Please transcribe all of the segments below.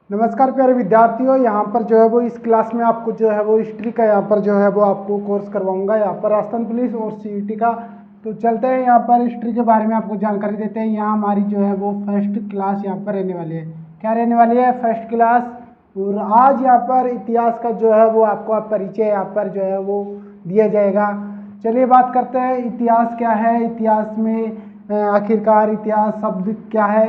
नमस्कार प्यारे विद्यार्थियों, यहाँ पर जो है वो इस क्लास में आपको जो है वो हिस्ट्री का यहाँ पर जो है वो आपको कोर्स करवाऊंगा। यहाँ पर राजस्थान पुलिस और सीईटी का। तो चलते हैं यहाँ पर हिस्ट्री के बारे में आपको जानकारी देते हैं। यहाँ हमारी जो है वो फर्स्ट क्लास यहाँ पर रहने वाली है। क्या रहने वाली है? First class. और आज यहाँ पर इतिहास का जो है वो आपको परिचय यहाँ पर जो है वो दिया जाएगा। चलिए बात करते हैं इतिहास क्या है। इतिहास में आखिरकार इतिहास शब्द क्या है।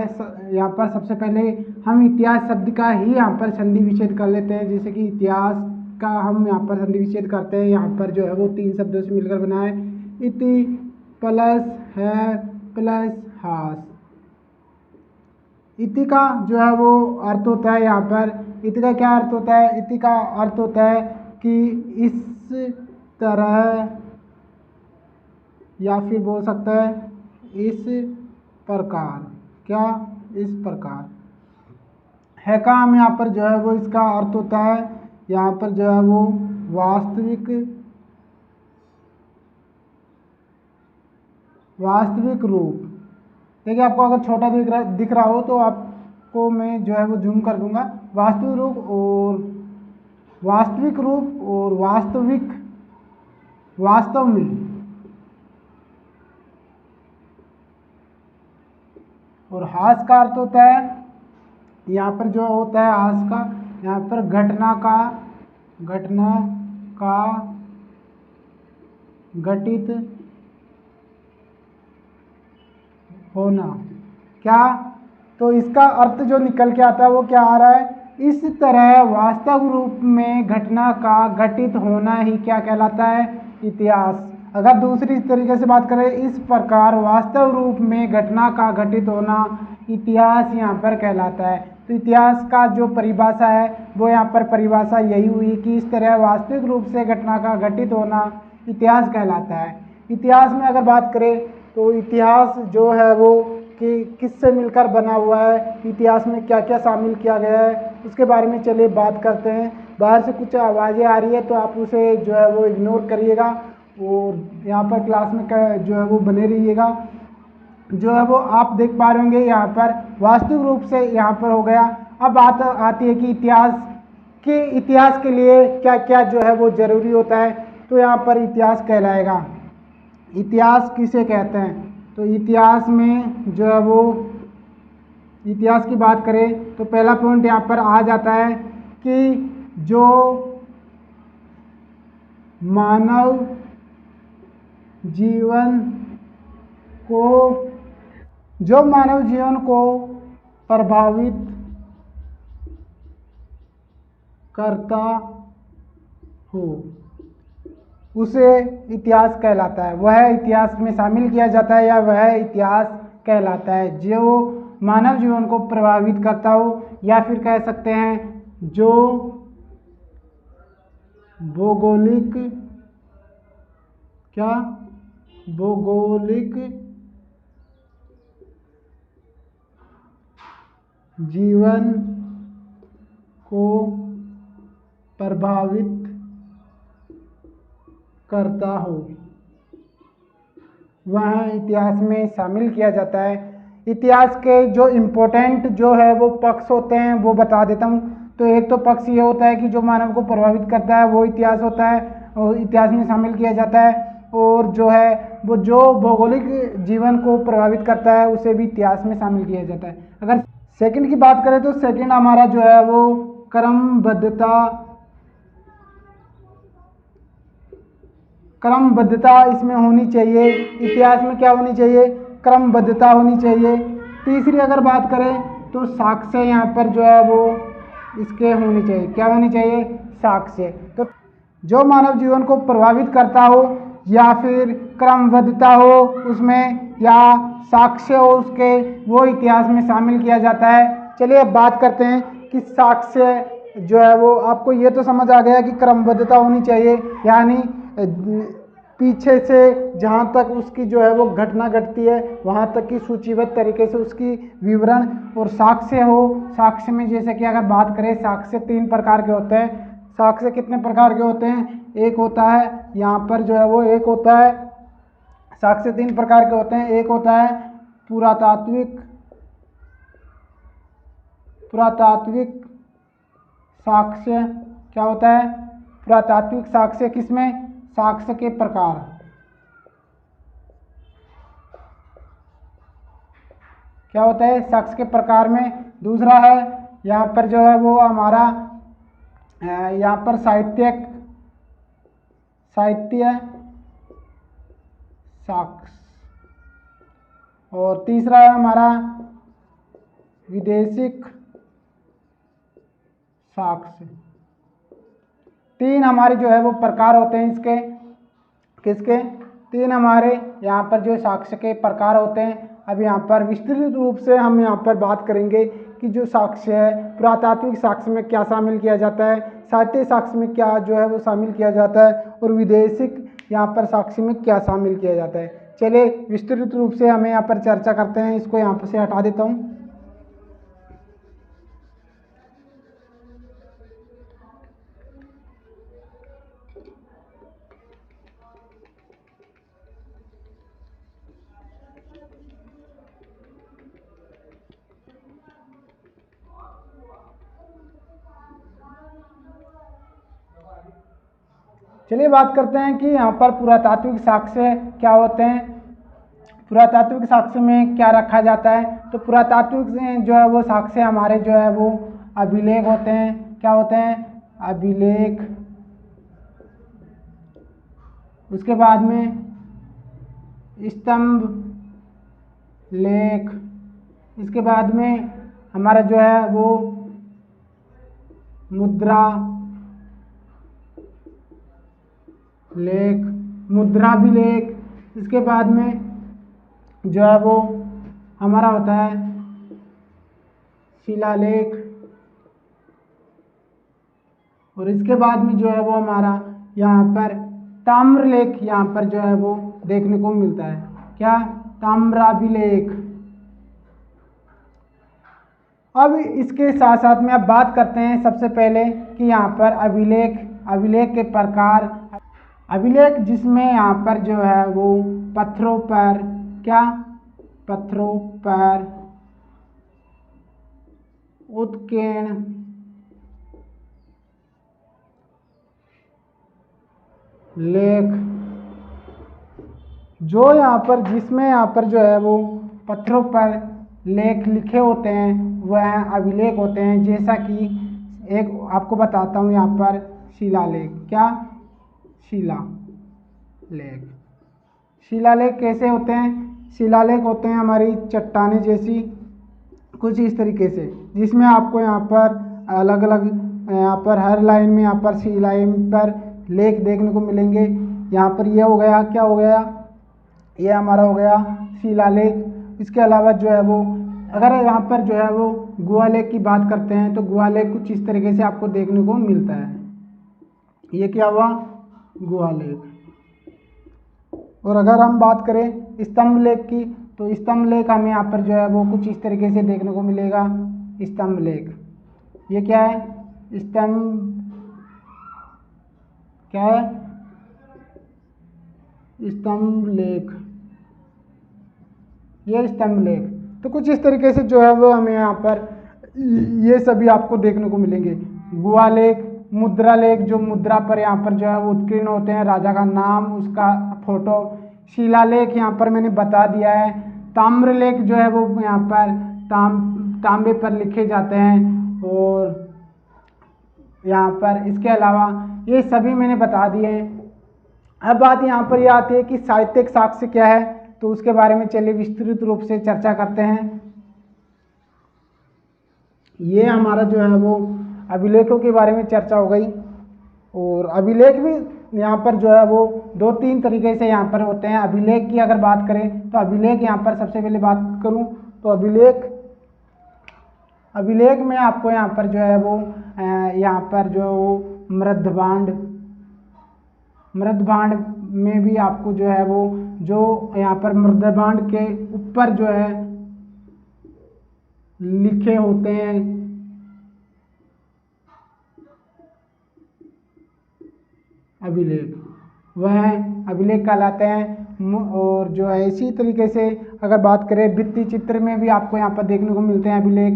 यहाँ पर सबसे पहले हम इतिहास शब्द का ही यहाँ पर संधि विच्छेद कर लेते हैं। जैसे कि इतिहास का हम यहाँ पर संधि विच्छेद करते हैं। यहाँ पर जो है वो 3 शब्दों से मिलकर बना है। इति प्लस है प्लस हास। इति का जो है वो अर्थ होता है, यहाँ पर इति का क्या अर्थ होता है? इति का अर्थ होता है कि इस तरह, या फिर बोल सकता है इस प्रकार। क्या? इस प्रकार। है का हम यहाँ पर जो है वो इसका अर्थ होता है, यहाँ पर जो है वो वास्तविक रूप। देखिए, आपको अगर छोटा दिख रहा हो तो आपको मैं जो है वो जूम कर दूंगा। वास्तविक रूप और वास्तव में। और हास का अर्थ होता है, यहाँ पर जो होता है हास का, यहाँ पर घटना का घटित होना। क्या? तो इसका अर्थ जो निकल के आता है वो क्या आ रहा है? इस तरह वास्तव रूप में घटना का घटित होना ही क्या कहलाता है? इतिहास। अगर दूसरी तरीके से बात करें, इस प्रकार वास्तव रूप में घटना का घटित होना इतिहास यहाँ पर कहलाता है। तो इतिहास का जो परिभाषा है वो यहाँ पर परिभाषा यही हुई कि इस तरह वास्तविक रूप से घटना का घटित होना इतिहास कहलाता है। इतिहास में अगर बात करें तो इतिहास जो है वो कि किससे मिलकर बना हुआ है, इतिहास में क्या क्या शामिल किया गया है, उसके बारे में चलिए बात करते हैं। बाहर से कुछ आवाज़ें आ रही है तो आप उसे जो है वो इग्नोर करिएगा और यहाँ पर क्लास में जो है वो बने रहिएगा। जो है वो आप देख पा रहे होंगे यहाँ पर वास्तविक रूप से यहाँ पर हो गया। अब बात आती है कि इतिहास के लिए क्या क्या जो है वो ज़रूरी होता है। तो यहाँ पर इतिहास कहलाएगा। इतिहास किसे कहते हैं? तो इतिहास में जो है वो इतिहास की बात करें तो पहला पॉइंट यहाँ पर आ जाता है कि जो मानव जीवन को प्रभावित करता हो उसे इतिहास कहलाता है। वह इतिहास में शामिल किया जाता है या वह इतिहास कहलाता है। जो मानव जीवन को प्रभावित करता हो, या फिर कह सकते हैं जो भौगोलिक जीवन को प्रभावित करता हो, वह इतिहास में शामिल किया जाता है। इतिहास के जो इम्पोर्टेंट जो है वो पक्ष होते हैं वो बता देता हूँ। तो एक तो पक्ष ये होता है कि जो मानव को प्रभावित करता है वो इतिहास होता है और इतिहास में शामिल किया जाता है। और जो है वो जो भौगोलिक जीवन को प्रभावित करता है उसे भी इतिहास में शामिल किया जाता है। अगर सेकंड की बात करें तो सेकंड हमारा जो है वो क्रमबद्धता इसमें होनी चाहिए। इतिहास में क्या होनी चाहिए? क्रमबद्धता होनी चाहिए। तीसरी अगर बात करें तो साक्ष्य यहाँ पर जो है वो इसके होनी चाहिए। क्या होनी चाहिए? साक्ष्य। तो जो मानव जीवन को प्रभावित करता हो या फिर क्रमबद्धता हो उसमें, या साक्ष्य हो उसके, वो इतिहास में शामिल किया जाता है। चलिए अब बात करते हैं कि साक्ष्य जो है वो, आपको ये तो समझ आ गया कि क्रमबद्धता होनी चाहिए, यानी पीछे से जहाँ तक उसकी जो है वो घटना घटती है वहाँ तक की सूचीबद्ध तरीके से उसकी विवरण। और साक्ष्य हो, साक्ष्य में जैसे कि अगर बात करें, साक्ष्य 3 प्रकार के होते हैं। साक्ष्य कितने प्रकार के होते हैं? एक होता है यहाँ पर जो है वो एक होता है, साक्ष्य 3 प्रकार के होते हैं। एक होता है पुरातात्विक साक्ष्य क्या होता है? पुरातात्विक साक्ष्य किसमें? साक्ष्य के प्रकार। क्या होता है? साक्ष्य के प्रकार में। दूसरा है यहाँ पर जो है वो हमारा यहाँ पर साहित्य साक्ष्य, और तीसरा है हमारा विदेशिक साक्ष्य। तीन हमारे जो है वो प्रकार होते हैं इसके। किसके? तीन हमारे यहाँ पर जो साक्ष्य के प्रकार होते हैं। अब यहाँ पर विस्तृत रूप से हम यहाँ पर बात करेंगे कि जो साक्ष्य है, पुरातात्विक साक्ष्य में क्या शामिल किया जाता है, साहित्य साक्ष्य में क्या जो है वो शामिल किया जाता है, और विदेशिक यहाँ पर साक्ष्य में क्या शामिल किया जाता है। चलिए विस्तृत रूप से हमें यहाँ पर चर्चा करते हैं। इसको यहाँ पर से हटा देता हूँ। चलिए बात करते हैं कि यहाँ पर पुरातात्विक साक्ष्य क्या होते हैं। पुरातात्विक साक्ष्य में क्या रखा जाता है? तो पुरातात्विक जो है वो साक्ष्य हमारे जो है वो अभिलेख होते हैं। क्या होते हैं? अभिलेख। उसके बाद में स्तंभ लेख। इसके बाद में हमारा जो है वो मुद्रा लेख, मुद्राभिलेख। इसके बाद में जो है वो हमारा होता है शिलालेख, और इसके बाद में जो है वो हमारा यहाँ पर ताम्रलेख यहाँ पर जो है वो देखने को मिलता है। क्या? ताम्राभिलेख। अब इसके साथ साथ में अब बात करते हैं सबसे पहले कि यहाँ पर अभिलेख के प्रकार। अभिलेख जिसमें यहाँ पर जो है वो पत्थरों पर क्या? पत्थरों पर उत्कीर्ण लेख, जो यहाँ पर जिसमें यहाँ पर जो है वो पत्थरों पर लेख लिखे होते हैं वह अभिलेख होते हैं। जैसा कि एक आपको बताता हूँ यहाँ पर शिलालेख। क्या? शिलालेख। शिलालेख कैसे होते हैं? शिलालेख होते हैं हमारी चट्टानें जैसी कुछ इस तरीके से, जिसमें आपको यहाँ पर अलग अलग यहाँ पर हर लाइन में यहाँ पर शिलाएं पर लेख देखने को मिलेंगे। यहाँ पर ये हो गया, क्या हो गया? ये हमारा हो गया शिलालेख। इसके अलावा जो है वो अगर यहाँ पर जो है वो गुहालेख की बात करते हैं तो गुहालेख कुछ इस तरीके से आपको देखने को मिलता है। ये क्या हुआ? गुहालेख। और अगर हम बात करें स्तंभ लेख की तो स्तंभ लेख हमें यहाँ पर जो है वो कुछ इस तरीके से देखने को मिलेगा। स्तंभ लेख ये क्या है? स्तंभ क्या है? स्तंभ लेख। ये स्तंभ लेख तो कुछ इस तरीके से जो है वो हमें यहाँ पर ये सभी आपको देखने को मिलेंगे। गुहालेख, मुद्रा लेख, जो मुद्रा पर यहाँ पर जो है वो उत्कीर्ण होते हैं, राजा का नाम, उसका फोटो। शिलालेख यहाँ पर मैंने बता दिया है। ताम्रलेख जो है वो यहाँ पर तांबे पर लिखे जाते हैं। और यहाँ पर इसके अलावा ये सभी मैंने बता दिए हैं। अब बात यहाँ पर ये आती है कि साहित्यिक साक्ष्य क्या है, तो उसके बारे में चलिए विस्तृत रूप से चर्चा करते हैं। ये हमारा जो है वो अभिलेखों के बारे में चर्चा हो गई। और अभिलेख भी यहाँ पर जो है वो 2-3 तरीके से यहाँ पर होते हैं। अभिलेख की अगर बात करें तो अभिलेख यहाँ पर सबसे पहले बात करूँ तो अभिलेख में आपको यहाँ पर जो है वो यहाँ पर जो मृदभांड में भी आपको जो है वो जो यहाँ पर मृदभांड के ऊपर जो है लिखे होते हैं अभिलेख, वह अभिलेख कहलाते हैं। और जो है इसी तरीके से अगर बात करें भित्ति चित्र में भी आपको यहाँ पर देखने को मिलते हैं अभिलेख।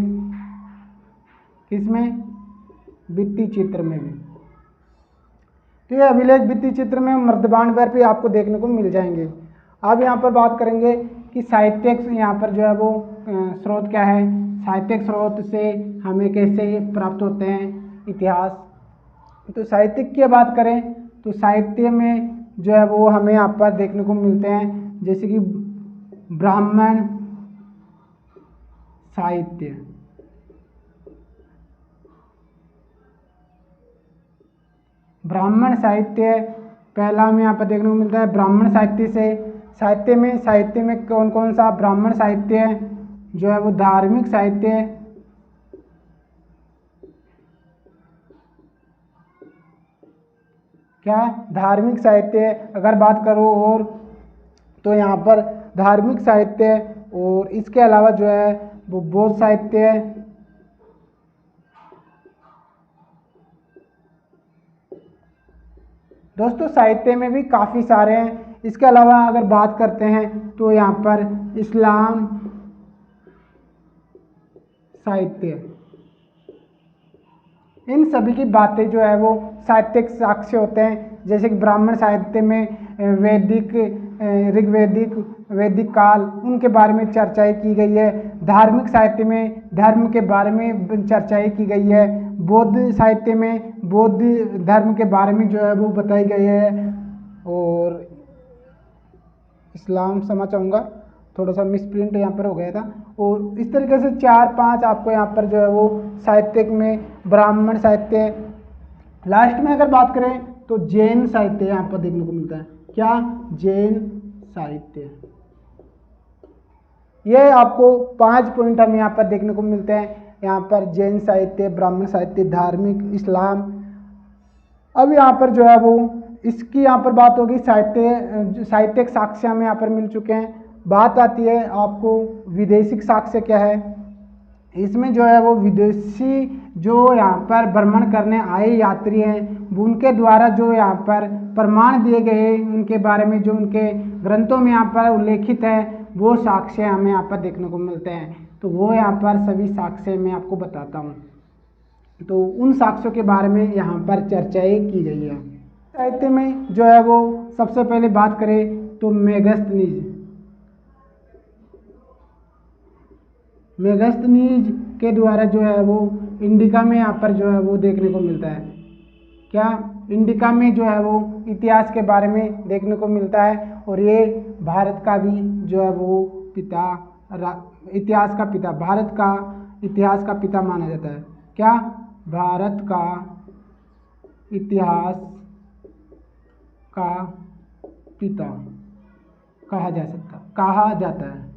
किसमें? भित्ति चित्र में भी। तो ये अभिलेख भित्ति चित्र में मर्दबान पर भी आपको देखने को मिल जाएंगे। अब यहाँ पर बात करेंगे कि साहित्यिक यहाँ पर जो है वो स्रोत क्या है, साहित्यिक स्रोत से हमें कैसे प्राप्त होते हैं इतिहास। तो साहित्यिक की बात करें तो साहित्य में जो है वो हमें यहाँ पर देखने को मिलते हैं, जैसे कि ब्राह्मण साहित्य, ब्राह्मण साहित्य पहला हमें यहाँ पर देखने को मिलता है। ब्राह्मण साहित्य से साहित्य में कौन कौन सा ब्राह्मण साहित्य जो है वो धार्मिक साहित्य, क्या धार्मिक साहित्य अगर बात करो और तो यहाँ पर धार्मिक साहित्य, और इसके अलावा जो है वो बौद्ध साहित्य, दोस्तों साहित्य में भी काफ़ी सारे हैं। इसके अलावा अगर बात करते हैं तो यहाँ पर इस्लाम साहित्य, इन सभी की बातें जो है वो साहित्यिक साक्ष्य होते हैं। जैसे कि ब्राह्मण साहित्य में वैदिक, ऋग्वैदिक, वैदिक काल उनके बारे में चर्चाएं की गई है। धार्मिक साहित्य में धर्म के बारे में चर्चाएं की गई है। बौद्ध साहित्य में बौद्ध धर्म के बारे में जो है वो बताई गई है। और इस्लाम क्षमा चाहूँगा, थोड़ा सा मिसप्रिंट यहाँ पर हो गया था। और इस तरीके से 4-5 आपको यहाँ पर जो है वो साहित्यिक में ब्राह्मण साहित्य। लास्ट में अगर बात करें तो जैन साहित्य यहाँ पर देखने को मिलता है। क्या? जैन साहित्य। ये आपको 5 पॉइंट हमें यहाँ पर देखने को मिलते हैं। यहाँ पर जैन साहित्य, ब्राह्मण साहित्य, धार्मिक, इस्लाम। अब यहाँ पर जो है वो इसकी यहाँ पर बात होगी साहित्यिक साक्ष्य हमें यहाँ पर मिल चुके हैं। बात आती है आपको विदेशिक साक्ष्य क्या है। इसमें जो है वो विदेशी जो यहाँ पर भ्रमण करने आए यात्री हैं उनके द्वारा जो यहाँ पर प्रमाण दिए गए उनके बारे में जो उनके ग्रंथों में यहाँ पर उल्लेखित है वो साक्ष्य हमें यहाँ पर देखने को मिलते हैं। तो वो यहाँ पर सभी साक्ष्य मैं आपको बताता हूँ। तो उन साक्ष्यों के बारे में यहाँ पर चर्चाएं की गई है। साहित्य में जो है वो सबसे पहले बात करें तो मेगस्थनीज के द्वारा जो है वो इंडिका में यहाँ पर जो है वो देखने को मिलता है। क्या? इंडिका में जो है वो इतिहास के बारे में देखने को मिलता है। और ये भारत का भी जो है वो इतिहास का पिता, भारत का इतिहास का पिता माना जाता है। क्या? भारत का इतिहास का पिता कहा जाता है।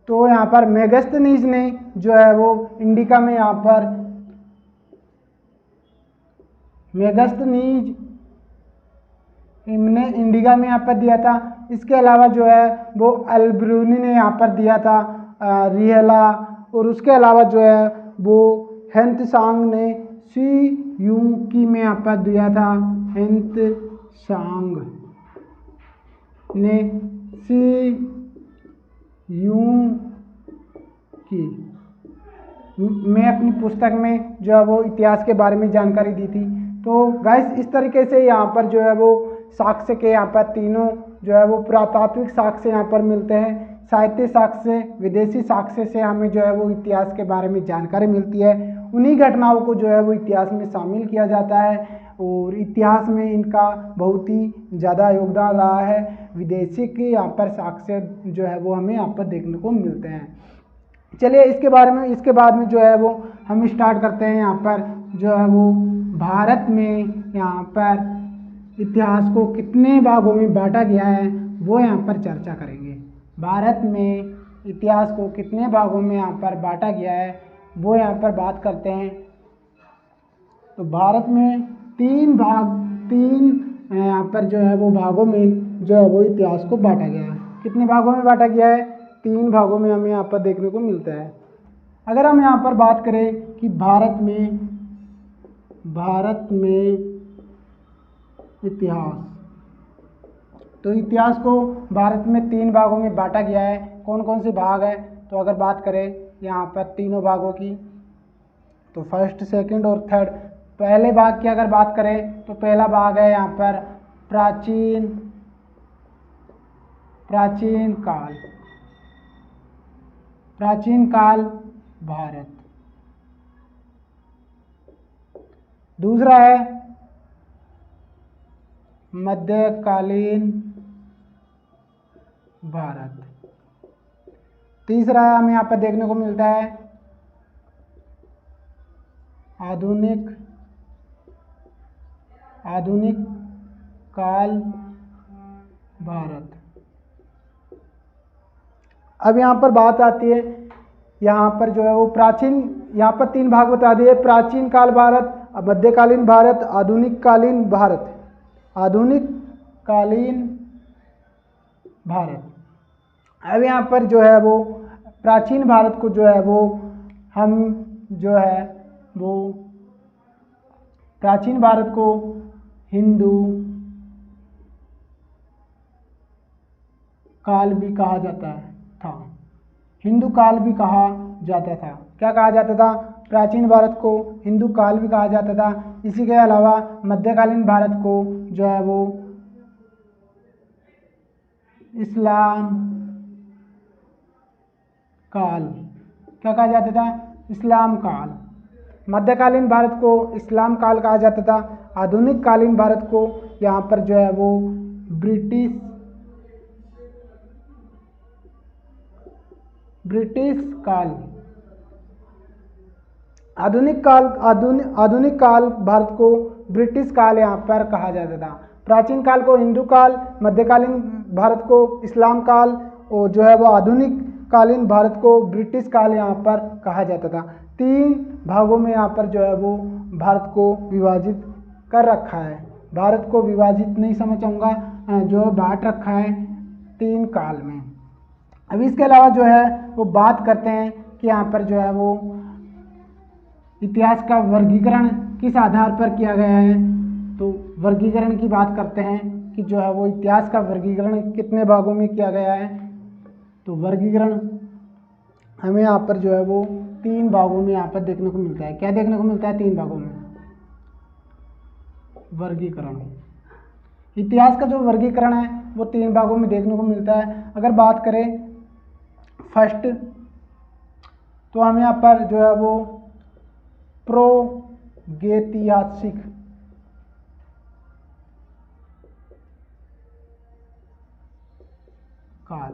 तो यहाँ पर मेगस्थनीज ने जो है वो इंडिका में यहाँ पर मेगस्थनीज ने इंडिका में यहाँ पर दिया था। इसके अलावा जो है वो अल्ब्रूनी ने यहाँ पर दिया था रिहला। और उसके अलावा जो है वो हेंत्सांग ने सी-यूकी में यहाँ पर दिया था। हेंत्सांग ने सी-यूकी मैं अपनी पुस्तक में जो है वो इतिहास के बारे में जानकारी दी थी। तो गाइस इस तरीके से यहाँ पर जो है वो साक्ष्य के यहाँ पर तीनों जो है वो पुरातात्विक साक्ष्य यहाँ पर मिलते हैं। साहित्य साक्ष्य, विदेशी साक्ष्य से हमें जो है वो इतिहास के बारे में जानकारी मिलती है। उन्हीं घटनाओं को जो है वो इतिहास में शामिल किया जाता है और इतिहास में इनका बहुत ही ज़्यादा योगदान रहा है। विदेशी के यहाँ पर साक्ष्य जो है वो हमें यहाँ पर देखने को मिलते हैं। चलिए इसके बाद में जो है वो हम स्टार्ट करते हैं। यहाँ पर जो है वो भारत में यहाँ पर इतिहास को कितने भागों में बांटा गया है वो यहाँ पर चर्चा करेंगे। भारत में इतिहास को कितने भागों में यहाँ पर बांटा गया है वो यहाँ पर बात करते हैं। तो भारत में तीन यहाँ पर जो है वो भागों में जो है वो इतिहास को बांटा गया है। कितने भागों में बांटा गया है? 3 भागों में हमें यहाँ पर देखने को मिलता है। अगर हम यहाँ पर बात करें कि भारत में इतिहास, तो इतिहास को भारत में 3 भागों में बांटा गया है। कौन कौन से भाग है? तो अगर बात करें यहाँ पर तीनों भागों की। तो फर्स्ट, सेकंड और थर्ड। पहले भाग की अगर बात करें तो पहला भाग है यहाँ पर प्राचीन काल, प्राचीन काल भारत। दूसरा है मध्यकालीन भारत। तीसरा है हमें यहाँ पर देखने को मिलता है आधुनिक काल भारत। अब यहाँ पर बात आती है, यहाँ पर जो है वो प्राचीन, यहाँ पर तीन भाग बता दिए, प्राचीन काल भारत, मध्यकालीन भारत, आधुनिक कालीन भारत। आधुनिक कालीन भारत। अब यहाँ पर जो है वो प्राचीन भारत को जो है वो हम जो है वो प्राचीन भारत को हिंदू काल भी कहा जाता था। हिंदू काल भी कहा जाता था। क्या कहा जाता था? प्राचीन भारत को हिंदू काल भी कहा जाता था। इसी के अलावा मध्यकालीन भारत को जो है वो इस्लाम काल, क्या कहा जाता था? इस्लाम काल। मध्यकालीन भारत को इस्लाम काल कहा जाता था। आधुनिक कालीन भारत को यहाँ पर जो है वो ब्रिटिश काल। आधुनिक काल भारत को ब्रिटिश काल यहाँ पर कहा जाता था। प्राचीन काल को हिंदू काल, मध्यकालीन भारत को इस्लाम काल और जो है वो आधुनिक कालीन भारत को ब्रिटिश काल यहाँ पर कहा जाता था। तीन भागों में यहाँ पर जो है वो भारत को विभाजित कर रखा है। भारत को विभाजित नहीं समझाऊंगा, जो बांट रखा है तीन काल में। अब इसके अलावा जो है वो बात करते हैं कि यहाँ पर जो है वो इतिहास का वर्गीकरण किस आधार पर किया गया है। तो वर्गीकरण की बात करते हैं कि जो है वो इतिहास का वर्गीकरण कितने भागों में किया गया है। तो वर्गीकरण हमें यहाँ पर जो है वो तीन भागों में यहाँ पर देखने को मिलता है। क्या देखने को मिलता है? तीन भागों में वर्गीकरण। इतिहास का जो वर्गीकरण है वो तीन भागों में देखने को मिलता है। अगर बात करें फर्स्ट, तो हम यहाँ पर जो है वो प्रागैतिहासिक काल।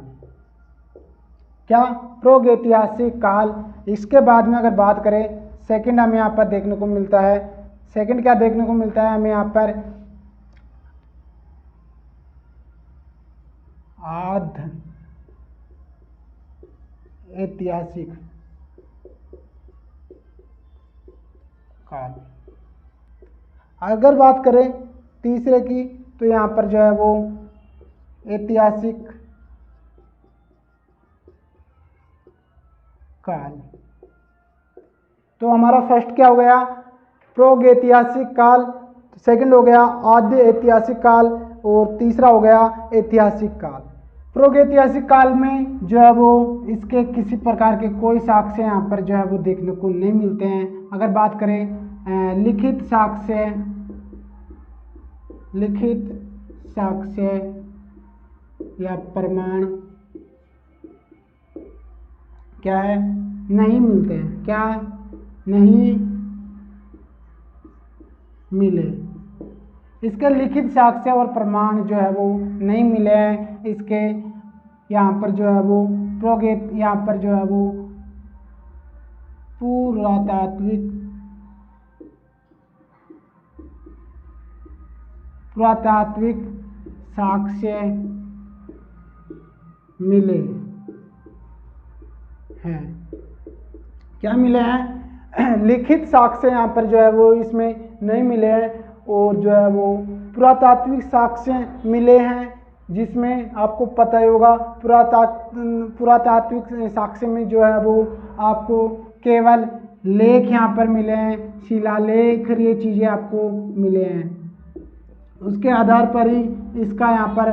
क्या? प्रागैतिहासिक काल। इसके बाद में अगर बात करें सेकंड, हमें यहाँ पर देखने को मिलता है, सेकंड क्या देखने को मिलता है हमें यहाँ पर? आध ऐतिहासिक काल। अगर बात करें तीसरे की, तो यहाँ पर जो है वो ऐतिहासिक काल। तो हमारा फर्स्ट क्या हो गया? प्रागैतिहासिक काल। सेकंड हो गया आद्य ऐतिहासिक काल और तीसरा हो गया ऐतिहासिक काल। प्रागैतिहासिक काल में जो है वो इसके किसी प्रकार के कोई साक्ष्य यहाँ पर जो है वो देखने को नहीं मिलते हैं। अगर बात करें लिखित साक्ष्य या प्रमाण क्या है? नहीं मिलते हैं। क्या? नहीं मिले। इसके लिखित साक्ष्य और प्रमाण जो है वो नहीं मिले हैं। इसके यहाँ पर जो है वो यहाँ पर जो है वो पुरातात्विक साक्ष्य मिले हैं। क्या मिले हैं? लिखित साक्ष्य यहाँ पर जो है वो इसमें नहीं मिले हैं और जो है वो पुरातात्विक साक्ष्य मिले हैं, जिसमें आपको पता ही होगा पुरातात्विक साक्ष्य में जो है वो आपको केवल लेख यहाँ पर मिले हैं, शिलालेख, ये चीज़ें आपको मिले हैं। उसके आधार पर ही इसका यहाँ पर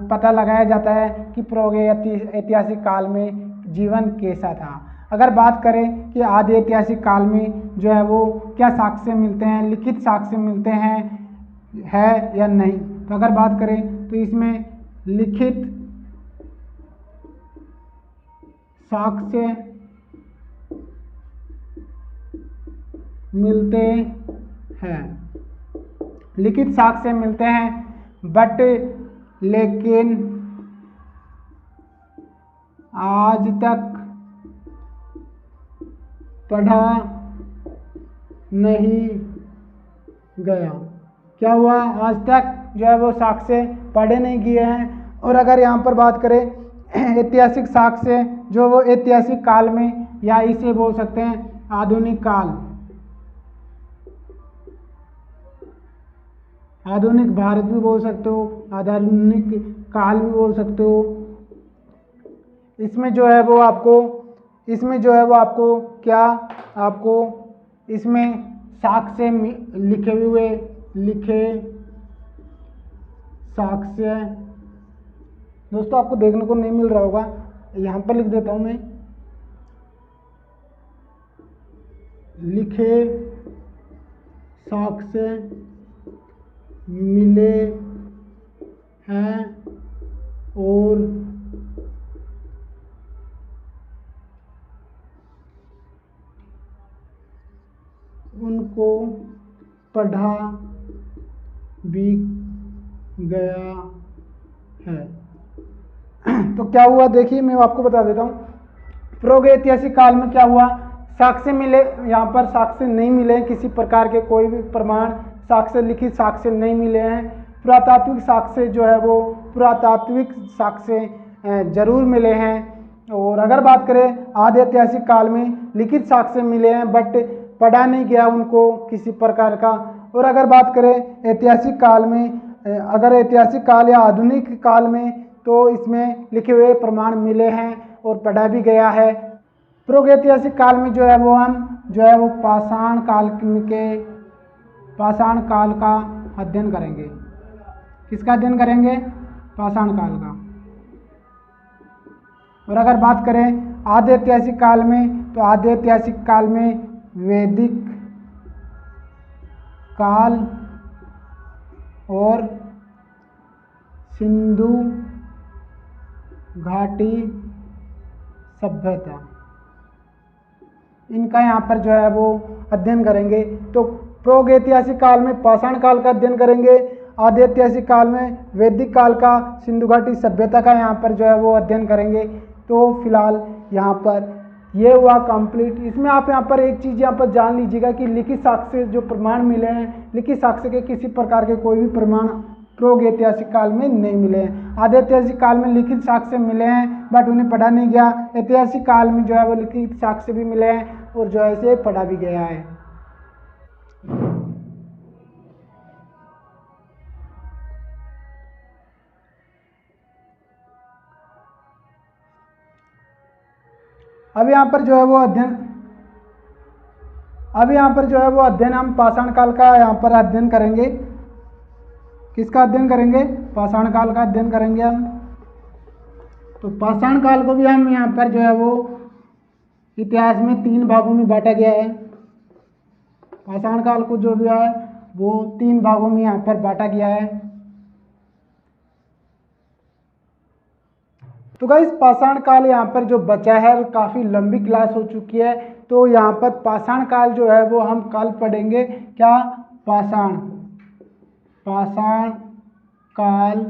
पता लगाया जाता है कि प्रागैतिहासिक काल में जीवन कैसा था। अगर बात करें कि आदि ऐतिहासिक काल में जो है वो क्या साक्ष्य मिलते हैं, लिखित साक्ष्य मिलते हैं है या नहीं, तो अगर बात करें तो इसमें लिखित साक्ष्य मिलते हैं, लिखित साक्ष्य मिलते हैं, बट लेकिन आज तक पढ़ा नहीं गया। क्या हुआ, आज तक जो है वो साक्ष्य पढ़े नहीं गए हैं। और अगर यहाँ पर बात करें ऐतिहासिक साक्ष्य जो वो ऐतिहासिक काल में, या इसे बोल सकते हैं आधुनिक काल, आधुनिक भारत भी बोल सकते हो, आधुनिक काल भी बोल सकते हो। इसमें जो है वो आपको क्या, आपको इसमें साक्ष्य लिखे साक्ष्य, दोस्तों आपको देखने को नहीं मिल रहा होगा, यहाँ पर लिख देता हूँ मैं, लिखे साक्ष्य मिले हैं और उनको पढ़ा भी गया है। तो क्या हुआ, देखिए मैं आपको बता देता हूँ, प्रागैतिहासिक काल में क्या हुआ, साक्ष्य मिले, यहाँ पर साक्ष्य नहीं मिले हैं, किसी प्रकार के कोई भी प्रमाण साक्ष्य, लिखित साक्ष्य नहीं मिले हैं। पुरातात्विक साक्ष्य जो है वो पुरातात्विक साक्ष्य जरूर मिले हैं। और अगर बात करें आदि ऐतिहासिक काल में लिखित साक्ष्य मिले हैं, बट पढ़ा नहीं गया उनको किसी प्रकार का। और अगर बात करें ऐतिहासिक काल में, अगर ऐतिहासिक काल या आधुनिक काल में, तो इसमें लिखे हुए प्रमाण मिले हैं और पढ़ा भी गया है। प्रागैतिहासिक काल में जो है वो हम जो है वो पाषाण काल का अध्ययन करेंगे। किसका अध्ययन करेंगे, पाषाण काल का। और अगर बात करें आदि ऐतिहासिक काल में, तो आदि ऐतिहासिक काल में वैदिक काल और सिंधु घाटी सभ्यता, इनका यहाँ पर जो है वो अध्ययन करेंगे। तो प्रागैतिहासिक काल में पाषाण काल का अध्ययन करेंगे, आदि ऐतिहासिक काल में वैदिक काल का, सिंधु घाटी सभ्यता का यहाँ पर जो है वो अध्ययन करेंगे। तो फिलहाल यहाँ पर ये हुआ कंप्लीट। इसमें आप यहाँ पर एक चीज़ यहाँ पर जान लीजिएगा कि लिखित साक्ष्य जो प्रमाण मिले हैं, लिखित साक्ष्य के किसी प्रकार के कोई भी प्रमाण प्रागैतिहासिक काल में नहीं मिले हैं। आदि ऐतिहासिक काल में लिखित साक्ष्य मिले हैं बट उन्हें पढ़ा नहीं गया। ऐतिहासिक काल में जो है वो लिखित साक्ष्य भी मिले हैं और जो है इसे पढ़ा भी गया है। अब यहाँ पर जो है वो अध्ययन हम पाषाण काल का यहाँ पर अध्ययन करेंगे। किसका अध्ययन करेंगे, पाषाण काल का अध्ययन करेंगे हम। तो पाषाण काल को भी हम यहाँ पर जो है वो इतिहास में 3 भागों में बांटा गया है। पाषाण काल को जो भी है वो 3 भागों में यहाँ पर बांटा गया है। तो गाइस पाषाण काल यहाँ पर जो बचा है, काफ़ी लंबी क्लास हो चुकी है, तो यहाँ पर पाषाण काल जो है वो हम कल पढ़ेंगे। क्या, पाषाण काल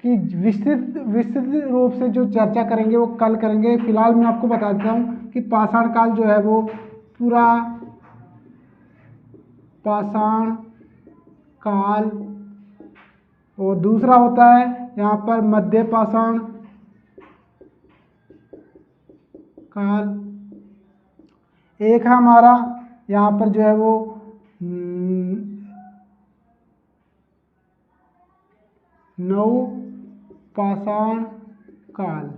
की विस्तृत रूप से जो चर्चा करेंगे वो कल करेंगे। फिलहाल मैं आपको बता देता हूँ कि पाषाण काल जो है वो पूरा पाषाण काल, और दूसरा होता है यहाँ पर मध्य पाषाण काल, एक है हमारा यहाँ पर जो है वो नव पाषाण काल।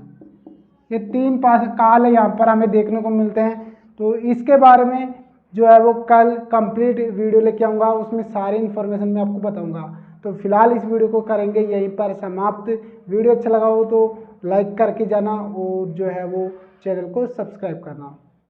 ये 3 काल है यहाँ पर हमें देखने को मिलते हैं। तो इसके बारे में जो है वो कल कंप्लीट वीडियो लेके आऊँगा, उसमें सारी इन्फॉर्मेशन मैं आपको बताऊँगा। तो फिलहाल इस वीडियो को करेंगे यहीं पर समाप्त। वीडियो अच्छा लगा हो तो लाइक करके जाना, और जो है वो चैनल को सब्सक्राइब करना।